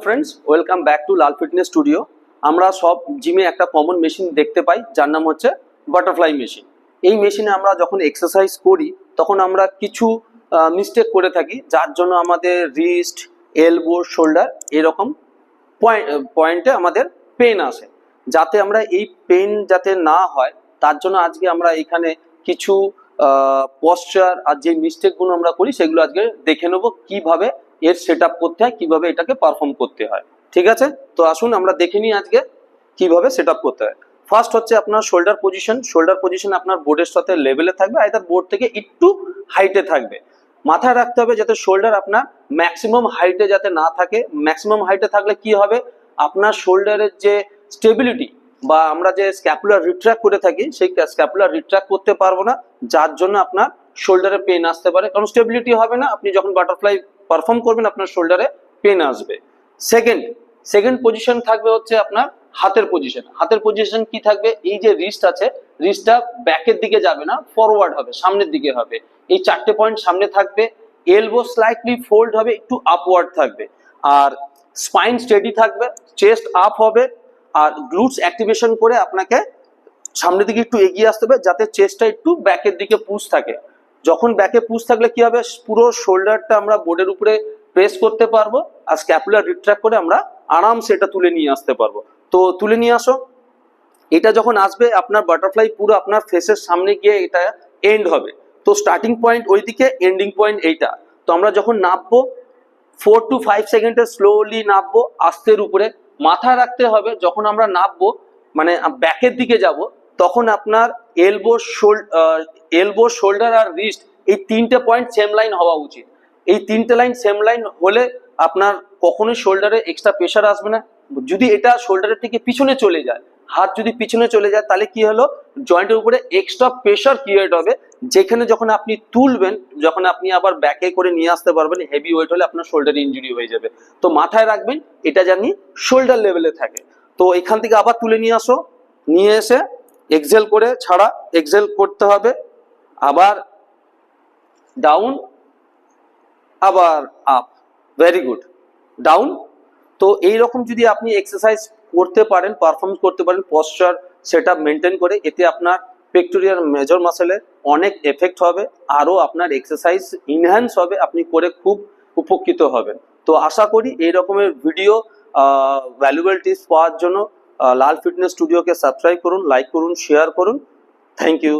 Friends, welcome back to Lal fitness studio. আমরা সব জিমে একটা কমন মেশিন দেখতে পাই যার নাম হচ্ছে বাটারফ্লাই মেশিন। এই মেশিনে আমরা যখন এক্সারসাইজ করি তখন আমরা কিছু মিস্টেক করে থাকি, যার জন্য আমাদের রিস্ট, এলবো, শোল্ডার এরকম পয়েন্টে আমাদের পেন আসে। যাতে আমরা এই পেন যাতে না হয় তার জন্য আজকে আমরা এখানে কিছু পশ্চার আর যে মিস্টেকগুলো আমরা করি সেগুলো আজকে দেখে নেবো, কিভাবে এর সেট আপ করতে হয়, কিভাবে এটাকে পারফর্ম করতে হয়। ঠিক আছে, তো আসুন আমরা দেখে নিই আজকে কিভাবে সেট আপ করতে হয়। ফার্স্ট হচ্ছে আপনার শোল্ডার পজিশন। শোল্ডার পজিশন আপনার বোর্ডের সাথে লেভেলে থাকবে, আইদার বোর্ড থেকে একটু হাইটে থাকবে। মাথায় রাখতে হবে যাতে শোল্ডার আপনার ম্যাক্সিমাম হাইটে যাতে না থাকে। ম্যাক্সিমাম হাইটে থাকলে কি হবে, আপনার শোল্ডারের যে স্টেবিলিটি বা আমরা যে স্ক্যাপুলার রিট্র্যাক্ট করে থাকি সেই স্ক্যাপুলার রিট্র্যাক্ট করতে পারবো না, যার জন্য আপনার শোল্ডারে পেন আসতে পারে। কারণ স্টেবিলিটি হবে না, আপনি যখন বাটারফ্লাই পারফর্ম করবেন আপনার শোল্ডারে পেন আসবে। সেকেন্ড পজিশন থাকবে হচ্ছে আপনার হাতের পজিশন। হাতের পজিশন কি থাকবে, এই যে রিস্ট আছে, রিস্টটা ব্যাকের দিকে যাবে না, ফরওয়ার্ড হবে, সামনের দিকে হবে। এই চারটে পয়েন্ট সামনে থাকবে। এলবো স্লাইটলি ফোল্ড হবে, একটু আপওয়ার্ড থাকবে। আর স্পাইন স্টেডি থাকবে, চেস্ট আপ হবে। আর গ্লুটস অ্যাক্টিভেশন করে আপনাকে সামনের দিকে একটু এগিয়ে আসতে হবে, যাতে চেস্টটা একটু ব্যাকের দিকে পুশ থাকে। যখন ব্যাকে পুশ থাকলে কি হবে, পুরো শোল্ডারটা আমরা বোর্ডের উপরে প্রেস করতে পারবো, আর স্ক্যাপুলার রিট্র্যাক্ট করে আমরা আরামসে এটা তুলে নিয়ে আসতে পারবো। তো তুলে নিয়ে আসো। এটা যখন আসবে আপনার বাটারফ্লাই পুরো আপনার ফেসের সামনে গিয়ে এটা এন্ড হবে। তো স্টার্টিং পয়েন্ট ওইদিকে, এন্ডিং পয়েন্ট এইটা। তো আমরা যখন নামবো 4 to 5 সেকেন্ডে স্লোলি নামবো আস্তের উপরে। মাথায় রাখতে হবে যখন আমরা নামবো মানে ব্যাকের দিকে যাব, তখন আপনার এলবো, শোল্ডার আর রিস্ট এই তিনটে পয়েন্ট সেম লাইন হওয়া উচিত। এই তিনটে লাইন সেম লাইন হলে আপনার কখনোই শোল্ডারে এক্সট্রা প্রেশার আসবে না। যদি এটা শোল্ডারের থেকে পিছনে চলে যায়, হাত যদি পিছনে চলে যায়, তাহলে কি হলো, জয়েন্টের উপরে এক্সট্রা প্রেশার ক্রিয়েট হবে, যেখানে যখন আপনি তুলবেন, যখন আপনি আবার ব্যাকে করে নিয়ে আসতে পারবেন, হেভি ওয়েট হলে আপনার শোল্ডার ইনজুরি হয়ে যাবে। তো মাথায় রাখবেন এটা জানি শোল্ডার লেভেলে থাকে। তো এখান থেকে আবার তুলে নিয়ে আসো, নিয়ে এসে এক্সেল করে ছাড়া, এক্সেল করতে হবে, আবার ডাউন, আবার আপ। Very good, down. তো এইরকম যদি আপনি এক্সারসাইজ করতে পারেন, পারফর্ম করতে পারেন পশ্চার সেট আপ মেনটেন করে, এতে আপনার পেক্টোরিয়াল মেজর মাসেলে অনেক এফেক্ট হবে, আরও আপনার এক্সারসাইজ ইনহ্যান্স হবে, আপনি করে খুব উপকৃত হবেন। তো আশা করি এই রকমের ভিডিও ভ্যালুয়েবল টিপস পাওয়ার জন্য লাল ফিটনেস স্টুডিওকে সাবস্ক্রাইব করুন, লাইক করুন, শেয়ার করুন। Thank you.